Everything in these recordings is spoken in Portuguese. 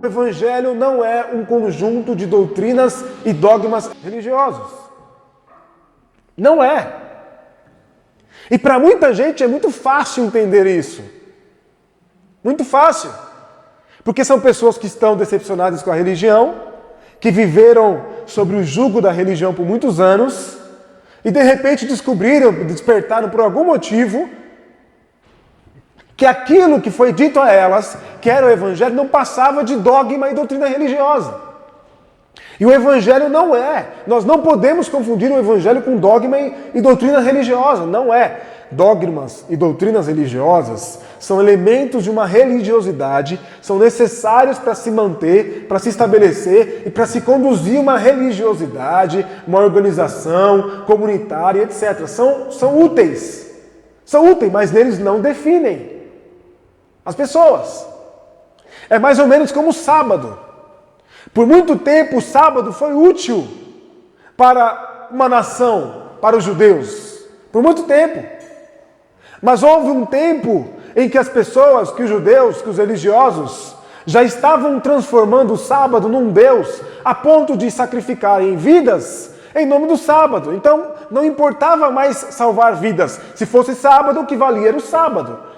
O Evangelho não é um conjunto de doutrinas e dogmas religiosos. Não é. E para muita gente é muito fácil entender isso. Muito fácil. Porque são pessoas que estão decepcionadas com a religião, que viveram sobre o jugo da religião por muitos anos, e de repente despertaram por algum motivo, que aquilo que foi dito a elas, que era o Evangelho, não passava de dogma e doutrina religiosa. E o Evangelho não é. Nós não podemos confundir o Evangelho com dogma e doutrina religiosa. Não é. Dogmas e doutrinas religiosas são elementos de uma religiosidade, são necessários para se manter, para se estabelecer e para se conduzir uma religiosidade, uma organização comunitária, etc. São úteis. São úteis, mas eles não definem as pessoas. É mais ou menos como o sábado. Por muito tempo o sábado foi útil para uma nação, para os judeus. Por muito tempo. Mas houve um tempo em que as pessoas, que os judeus, que os religiosos, já estavam transformando o sábado num Deus, a ponto de sacrificarem vidas em nome do sábado. Então não importava mais salvar vidas. Se fosse sábado, o que valia era o sábado.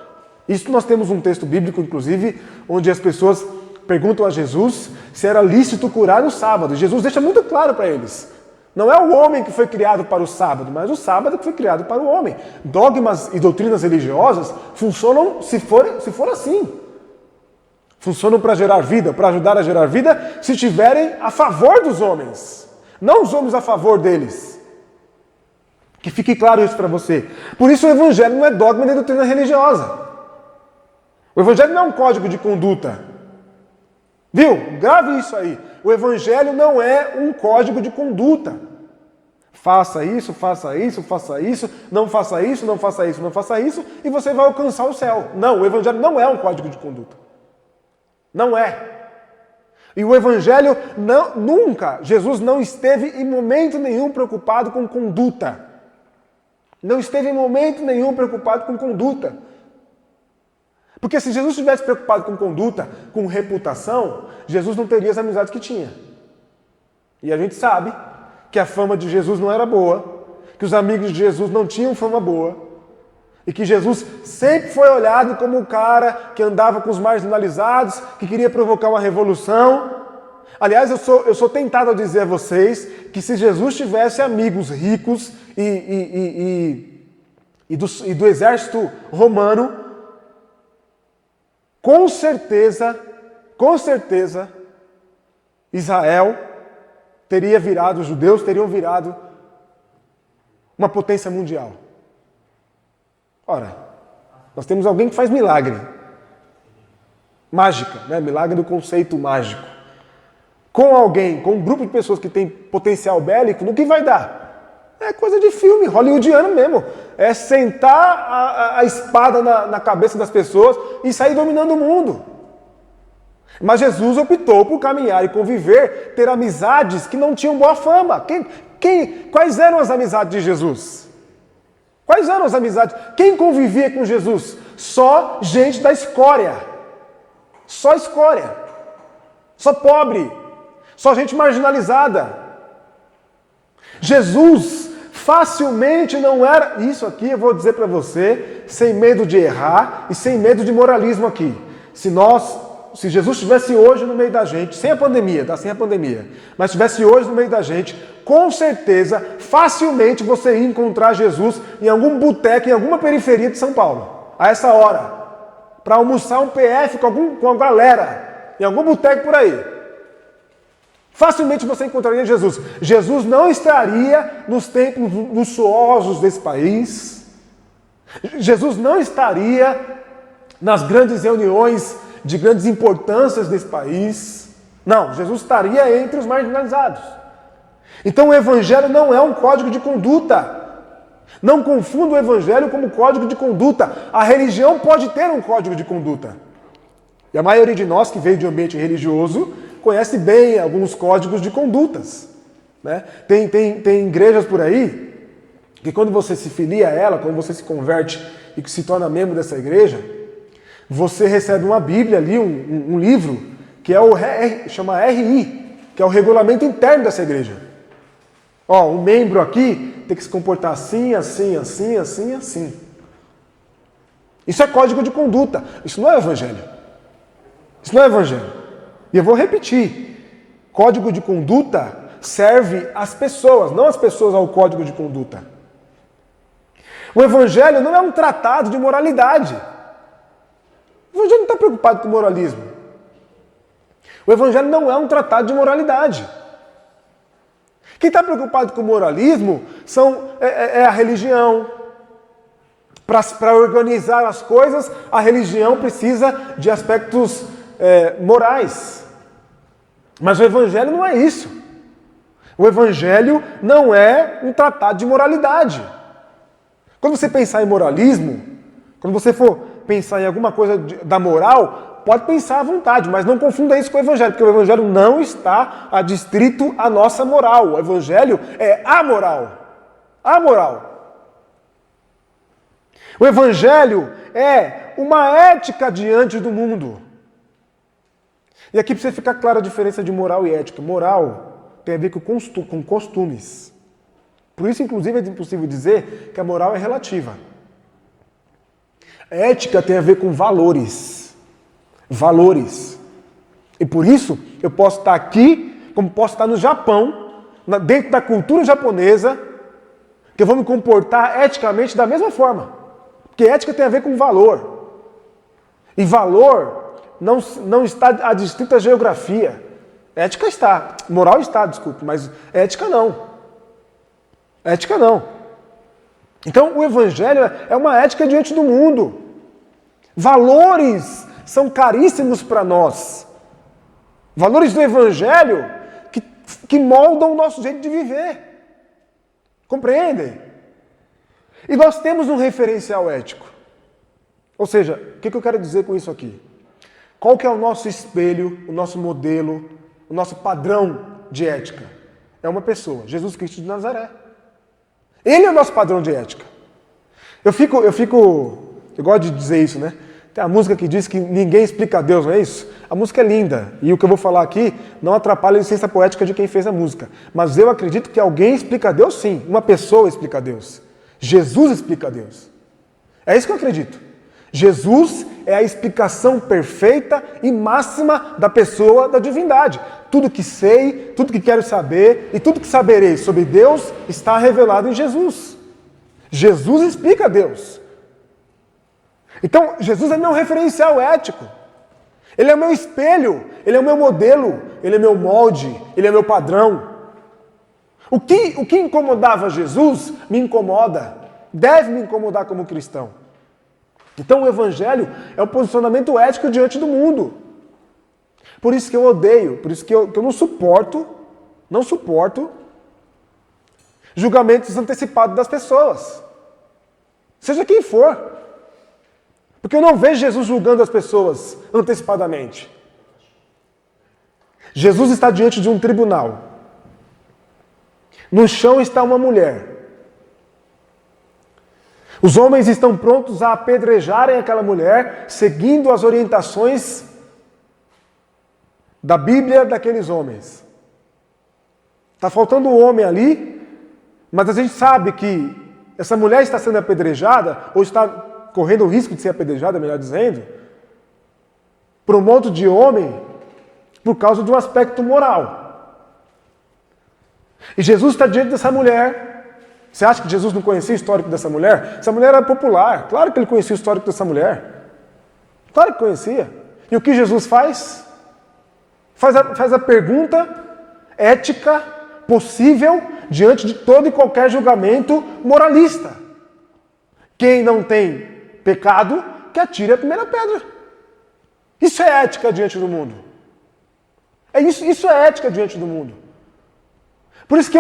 Isso nós temos um texto bíblico, inclusive, onde as pessoas perguntam a Jesus se era lícito curar no sábado. E Jesus deixa muito claro para eles. Não é o homem que foi criado para o sábado, mas o sábado que foi criado para o homem. Dogmas e doutrinas religiosas funcionam se for assim. Funcionam para gerar vida, para ajudar a gerar vida, se estiverem a favor dos homens. Não os homens a favor deles. Que fique claro isso para você. Por isso o Evangelho não é dogma nem doutrina religiosa. O Evangelho não é um código de conduta. Viu? Grave isso aí. O Evangelho não é um código de conduta. Faça isso, faça isso, faça isso, não faça isso, não faça isso, não faça isso, e você vai alcançar o céu. Não, o Evangelho não é um código de conduta. Não é. E o Evangelho nunca, Jesus não esteve em momento nenhum preocupado com conduta. Não esteve em momento nenhum preocupado com conduta. Porque se Jesus estivesse preocupado com conduta, com reputação, Jesus não teria as amizades que tinha. E a gente sabe que a fama de Jesus não era boa, que os amigos de Jesus não tinham fama boa, e que Jesus sempre foi olhado como o cara que andava com os marginalizados, que queria provocar uma revolução. Aliás, eu sou tentado a dizer a vocês que se Jesus tivesse amigos ricos e do exército romano, com certeza, Israel teria virado, os judeus teriam virado uma potência mundial. Ora, nós temos alguém que faz milagre. Mágica, né? Milagre do conceito mágico. Com alguém, com um grupo de pessoas que tem potencial bélico, no que vai dar? É coisa de filme, hollywoodiano mesmo. É sentar a espada na cabeça das pessoas e sair dominando o mundo. Mas Jesus optou por caminhar e conviver, ter amizades que não tinham boa fama. Quais eram as amizades de Jesus? Quais eram as amizades? Quem convivia com Jesus? Só gente da escória. Só escória. Só pobre. Só gente marginalizada. Jesus facilmente não era... Isso aqui eu vou dizer para você, sem medo de errar e sem medo de moralismo aqui. Se Jesus estivesse hoje no meio da gente, sem a pandemia, mas estivesse hoje no meio da gente, com certeza, facilmente você ia encontrar Jesus em algum boteco, em alguma periferia de São Paulo, a essa hora, para almoçar um PF com a galera, em algum boteco por aí. Facilmente você encontraria Jesus. Jesus não estaria nos templos luxuosos desse país. Jesus não estaria nas grandes reuniões de grandes importâncias desse país. Não, Jesus estaria entre os marginalizados. Então o Evangelho não é um código de conduta. Não confunda o Evangelho como código de conduta. A religião pode ter um código de conduta. E a maioria de nós que veio de um ambiente religioso conhece bem alguns códigos de condutas. Né? Tem igrejas por aí que quando você se filia a ela, quando você se converte e que se torna membro dessa igreja, você recebe uma Bíblia ali, um livro, que é chama RI, que é o regulamento interno dessa igreja. Ó, um membro aqui tem que se comportar assim, assim, assim, assim, assim. Isso é código de conduta. Isso não é evangelho. Isso não é evangelho. E eu vou repetir. Código de conduta serve às pessoas, não as pessoas ao código de conduta. O evangelho não é um tratado de moralidade. O evangelho não está preocupado com moralismo. O evangelho não é um tratado de moralidade. Quem está preocupado com moralismo é a religião. Para organizar as coisas, a religião precisa de aspectos morais. Mas o evangelho não é isso. O evangelho não é um tratado de moralidade. Quando você pensar em moralismo, quando você for pensar em alguma coisa da moral, pode pensar à vontade, mas não confunda isso com o evangelho, porque o evangelho não está adstrito à nossa moral. O evangelho é amoral. Amoral. O evangelho é uma ética diante do mundo. E aqui precisa ficar clara a diferença de moral e ética. Moral tem a ver com costumes. Por isso, inclusive, é impossível dizer que a moral é relativa. A ética tem a ver com valores. Valores. E por isso, eu posso estar aqui, como posso estar no Japão, dentro da cultura japonesa, que eu vou me comportar eticamente da mesma forma. Porque ética tem a ver com valor. E valor não está adstrito à geografia. Ética está. Moral está, desculpe, mas ética não. Ética não. Então o evangelho é uma ética diante do mundo. Valores são caríssimos para nós. Valores do evangelho que moldam o nosso jeito de viver. Compreendem? E nós temos um referencial ético. Ou seja, o que eu quero dizer com isso aqui? Qual que é o nosso espelho, o nosso modelo, o nosso padrão de ética? É uma pessoa, Jesus Cristo de Nazaré. Ele é o nosso padrão de ética. Eu gosto de dizer isso, né? Tem a música que diz que ninguém explica Deus, não é isso? A música é linda, e o que eu vou falar aqui não atrapalha a licença poética de quem fez a música. Mas eu acredito que alguém explica Deus sim, uma pessoa explica Deus. Jesus explica Deus. É isso que eu acredito. Jesus é a explicação perfeita e máxima da pessoa da divindade. Tudo que sei, tudo que quero saber e tudo que saberei sobre Deus está revelado em Jesus. Jesus explica Deus. Então, Jesus é meu referencial ético. Ele é o meu espelho, ele é o meu modelo, ele é meu molde, ele é meu padrão. O que incomodava Jesus me incomoda, deve me incomodar como cristão. Então o evangelho é o posicionamento ético diante do mundo. Por isso que eu odeio, por isso que eu não suporto julgamentos antecipados das pessoas. Seja quem for. Porque eu não vejo Jesus julgando as pessoas antecipadamente. Jesus está diante de um tribunal. No chão está uma mulher. Os homens estão prontos a apedrejarem aquela mulher, seguindo as orientações da Bíblia daqueles homens. Está faltando um homem ali, mas a gente sabe que essa mulher está sendo apedrejada, ou está correndo o risco de ser apedrejada, melhor dizendo, por um monte de homem, por causa de um aspecto moral. E Jesus está diante dessa mulher. Você acha que Jesus não conhecia o histórico dessa mulher? Essa mulher era popular. Claro que ele conhecia o histórico dessa mulher. Claro que conhecia. E o que Jesus faz? Faz a pergunta ética possível diante de todo e qualquer julgamento moralista. Quem não tem pecado, que atire a primeira pedra. Isso é ética diante do mundo. Isso é ética diante do mundo. Por isso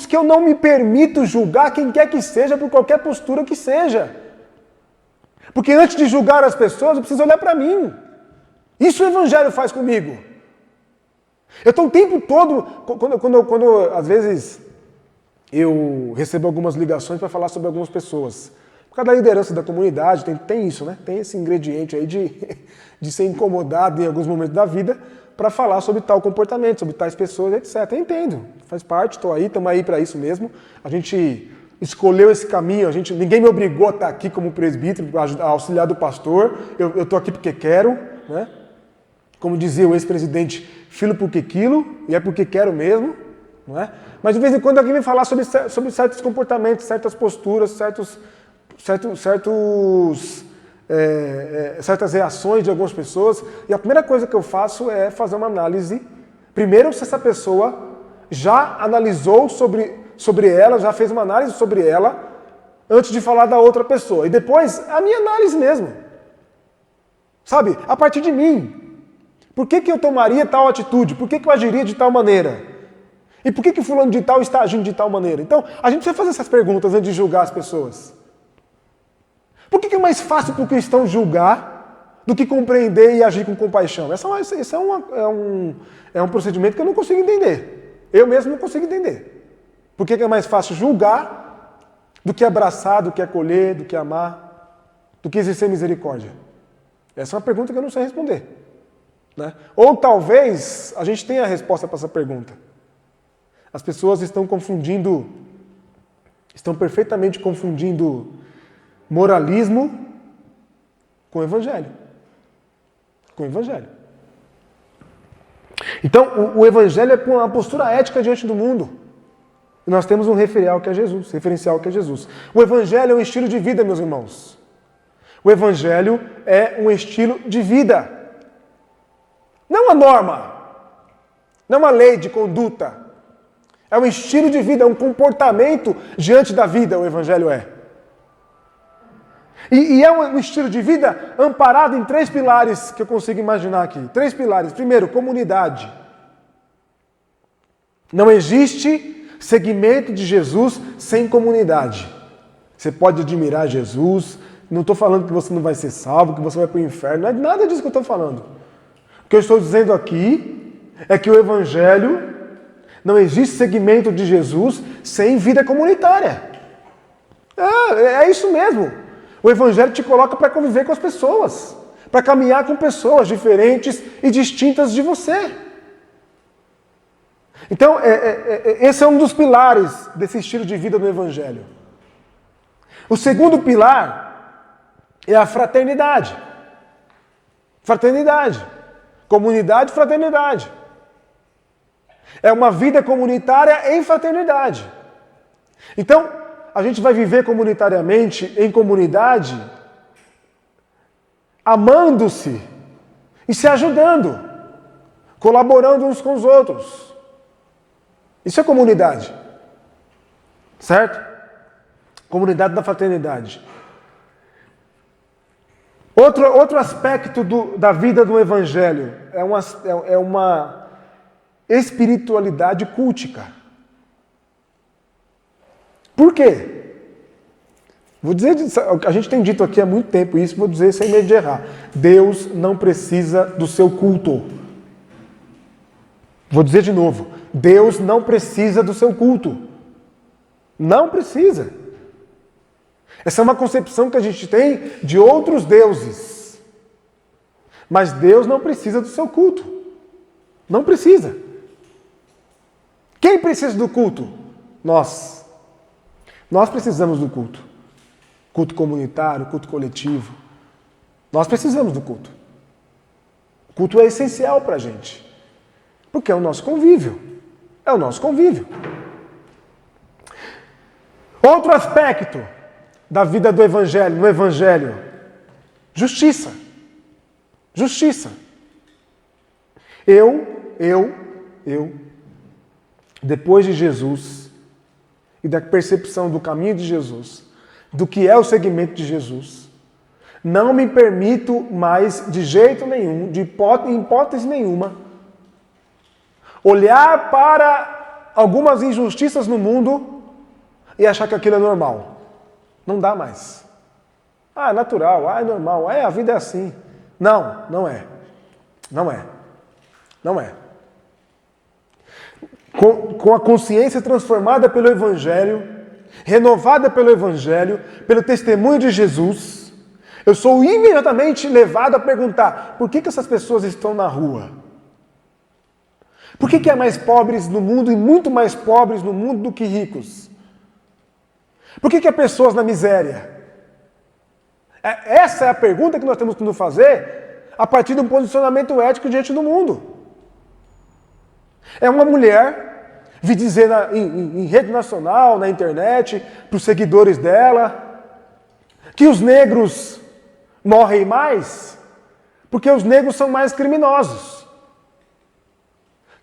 que eu não me permito julgar quem quer que seja, por qualquer postura que seja. Porque antes de julgar as pessoas, eu preciso olhar para mim. Isso o Evangelho faz comigo. Eu estou o tempo todo, quando às vezes eu recebo algumas ligações para falar sobre algumas pessoas. Por causa da liderança da comunidade, tem isso, né? Tem esse ingrediente aí de ser incomodado em alguns momentos da vida para falar sobre tal comportamento, sobre tais pessoas, etc. Eu entendo, faz parte, estou aí, estamos aí para isso mesmo. A gente escolheu esse caminho, ninguém me obrigou a estar aqui como presbítero, auxiliar do pastor, eu estou aqui porque quero, né? Como dizia o ex-presidente, filho porque quilo, e é porque quero mesmo, não é? Mas de vez em quando alguém vem falar sobre certos comportamentos, certas posturas, certas reações de algumas pessoas, e a primeira coisa que eu faço é fazer uma análise, primeiro se essa pessoa já analisou sobre ela, já fez uma análise sobre ela, antes de falar da outra pessoa, e depois a minha análise mesmo, sabe, a partir de mim. Por que eu tomaria tal atitude? Por que eu agiria de tal maneira? E por que fulano de tal está agindo de tal maneira? Então, a gente precisa fazer essas perguntas antes de julgar as pessoas. Por que é mais fácil para o cristão julgar do que compreender e agir com compaixão? Esse é um procedimento que eu não consigo entender. Eu mesmo não consigo entender. Por que é mais fácil julgar do que abraçar, do que acolher, do que amar, do que exercer misericórdia? Essa é uma pergunta que eu não sei responder. Né? Ou talvez a gente tenha a resposta para essa pergunta. As pessoas estão perfeitamente confundindo moralismo com evangelho. Com evangelho. Então, o evangelho é uma postura ética diante do mundo. E nós temos um referencial que é Jesus. O evangelho é um estilo de vida, meus irmãos. O evangelho é um estilo de vida. Não uma norma, não uma lei de conduta. É um estilo de vida, é um comportamento diante da vida, o Evangelho é. E é um estilo de vida amparado em 3 pilares que eu consigo imaginar aqui. 3 pilares. Primeiro, comunidade. Não existe seguimento de Jesus sem comunidade. Você pode admirar Jesus, não estou falando que você não vai ser salvo, que você vai para o inferno, não é nada disso que eu estou falando. O que eu estou dizendo aqui é que o Evangelho não existe seguimento de Jesus sem vida comunitária. É isso mesmo. O Evangelho te coloca para conviver com as pessoas, para caminhar com pessoas diferentes e distintas de você. Então, esse é um dos pilares desse estilo de vida do Evangelho. O segundo pilar é a fraternidade. Fraternidade. Comunidade e fraternidade. É uma vida comunitária em fraternidade. Então, a gente vai viver comunitariamente, em comunidade, amando-se e se ajudando, colaborando uns com os outros. Isso é comunidade. Certo? Comunidade da fraternidade. Outro aspecto da vida do Evangelho é uma espiritualidade cultica. Por quê? Vou dizer, a gente tem dito aqui há muito tempo isso, vou dizer sem medo de errar. Deus não precisa do seu culto. Vou dizer de novo. Deus não precisa do seu culto. Não precisa. Essa é uma concepção que a gente tem de outros deuses. Mas Deus não precisa do seu culto. Não precisa. Quem precisa do culto? Nós. Nós precisamos do culto. Culto comunitário, culto coletivo. Nós precisamos do culto. O culto é essencial para a gente. Porque é o nosso convívio. É o nosso convívio. Outro aspecto da vida do Evangelho, no Evangelho, justiça. Justiça. Depois de Jesus e da percepção do caminho de Jesus, do que é o seguimento de Jesus, não me permito mais, de jeito nenhum, de hipótese nenhuma, olhar para algumas injustiças no mundo e achar que aquilo é normal. Não dá mais. É natural, é normal, a vida é assim. Não é. Não é. Não é. Com a consciência transformada pelo Evangelho, renovada pelo Evangelho, pelo testemunho de Jesus, eu sou imediatamente levado a perguntar: por que essas pessoas estão na rua? Por que há mais pobres no mundo e muito mais pobres no mundo do que ricos? Por que há pessoas na miséria? Essa é a pergunta que nós temos que nos fazer a partir de um posicionamento ético diante do mundo. É uma mulher vir dizer em rede nacional, na internet, para os seguidores dela, que os negros morrem mais porque os negros são mais criminosos.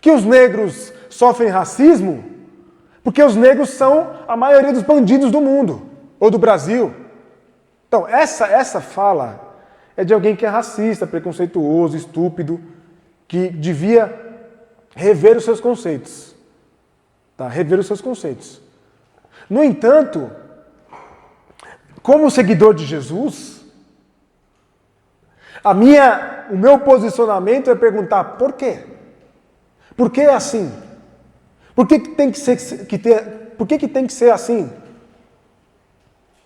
Que os negros sofrem racismo porque os negros são a maioria dos bandidos do mundo, ou do Brasil. Então, essa fala é de alguém que é racista, preconceituoso, estúpido, que devia rever os seus conceitos. Tá? Rever os seus conceitos. No entanto, como seguidor de Jesus, o meu posicionamento é perguntar por quê? Por que é assim? Por que tem que ser assim?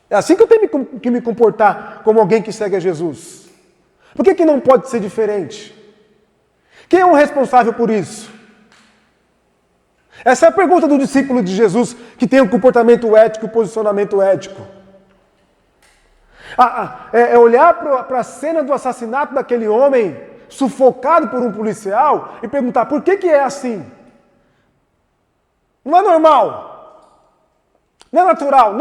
É assim que eu tenho que me comportar como alguém que segue a Jesus. Por que não pode ser diferente? Quem é o responsável por isso? Essa é a pergunta do discípulo de Jesus que tem um comportamento ético e posicionamento ético. É olhar para a cena do assassinato daquele homem sufocado por um policial e perguntar por que é assim? Não é normal. Não é natural.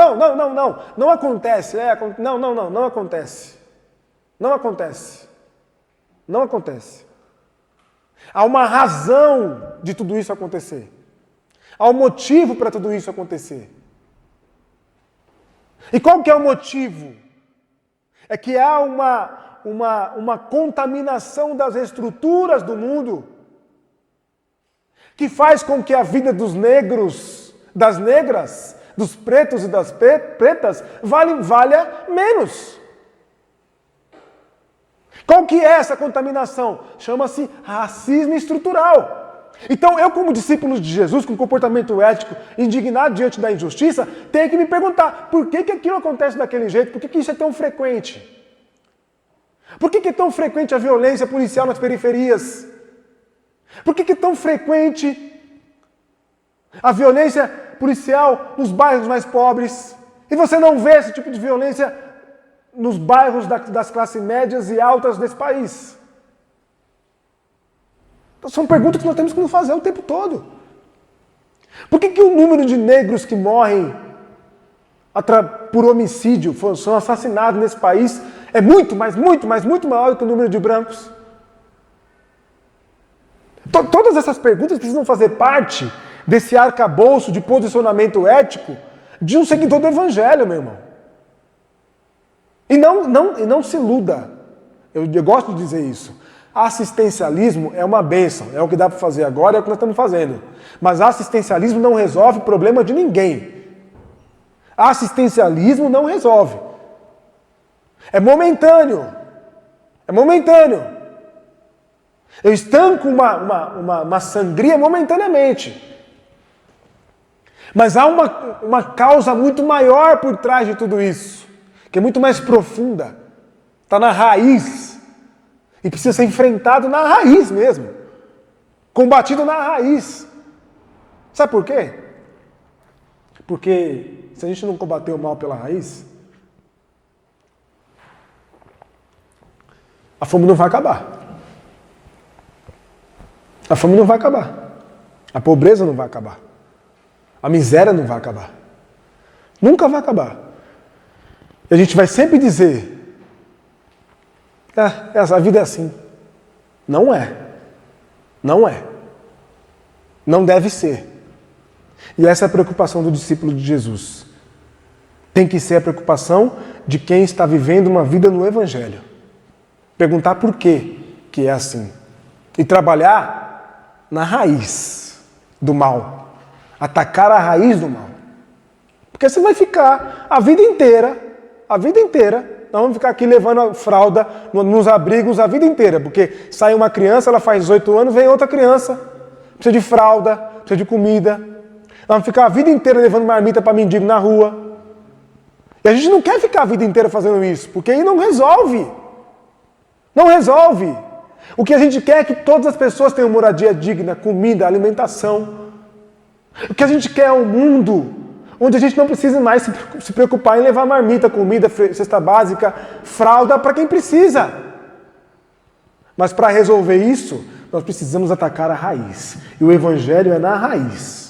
Não acontece. Não acontece. Não acontece. Não acontece. Há uma razão de tudo isso acontecer. Há um motivo para tudo isso acontecer. E qual que é o motivo? É que há uma contaminação das estruturas do mundo que faz com que a vida dos negros, das negras, dos pretos e das pretas valha menos. Qual que é essa contaminação? Chama-se racismo estrutural. Então, eu como discípulo de Jesus, com comportamento ético, indignado diante da injustiça, tenho que me perguntar, por que aquilo acontece daquele jeito? Por que isso é tão frequente? Por que é tão frequente a violência policial nas periferias? Por que é tão frequente a violência policial nos bairros mais pobres? E você não vê esse tipo de violência nos bairros das classes médias e altas desse país? Então, são perguntas que nós temos que nos fazer o tempo todo. Por que o número de negros que morrem por homicídio, são assassinados nesse país, é muito maior do que o número de brancos? Todas essas perguntas precisam fazer parte desse arcabouço de posicionamento ético de um seguidor do Evangelho, meu irmão. E não se iluda. Eu gosto de dizer isso. Assistencialismo é uma bênção, é o que dá para fazer agora, é o que nós estamos fazendo. Mas assistencialismo não resolve o problema de ninguém. Assistencialismo não resolve. É momentâneo. É momentâneo. Eu estanco uma sangria momentaneamente. Mas há uma causa muito maior por trás de tudo isso, que é muito mais profunda. Está na raiz. E precisa ser enfrentado na raiz mesmo. Combatido na raiz. Sabe por quê? Porque se a gente não combater o mal pela raiz, a fome não vai acabar. A fome não vai acabar. A pobreza não vai acabar. A miséria não vai acabar. Nunca vai acabar. E a gente vai sempre dizer, a vida é assim. Não é. Não é. Não deve ser. E essa é a preocupação do discípulo de Jesus. Tem que ser a preocupação de quem está vivendo uma vida no Evangelho. Perguntar por que é assim. E trabalhar na raiz do mal. Atacar a raiz do mal. Porque você vai ficar a vida inteira, nós vamos ficar aqui levando a fralda nos abrigos a vida inteira. Porque sai uma criança, ela faz 18 anos, vem outra criança. Precisa de fralda, precisa de comida. Nós vamos ficar a vida inteira levando marmita para mendigo na rua. E a gente não quer ficar a vida inteira fazendo isso, porque aí não resolve. Não resolve. O que a gente quer é que todas as pessoas tenham moradia digna, comida, alimentação. O que a gente quer é um mundo onde a gente não precisa mais se preocupar em levar marmita, comida, cesta básica, fralda para quem precisa. Mas para resolver isso, nós precisamos atacar a raiz. E o Evangelho é na raiz.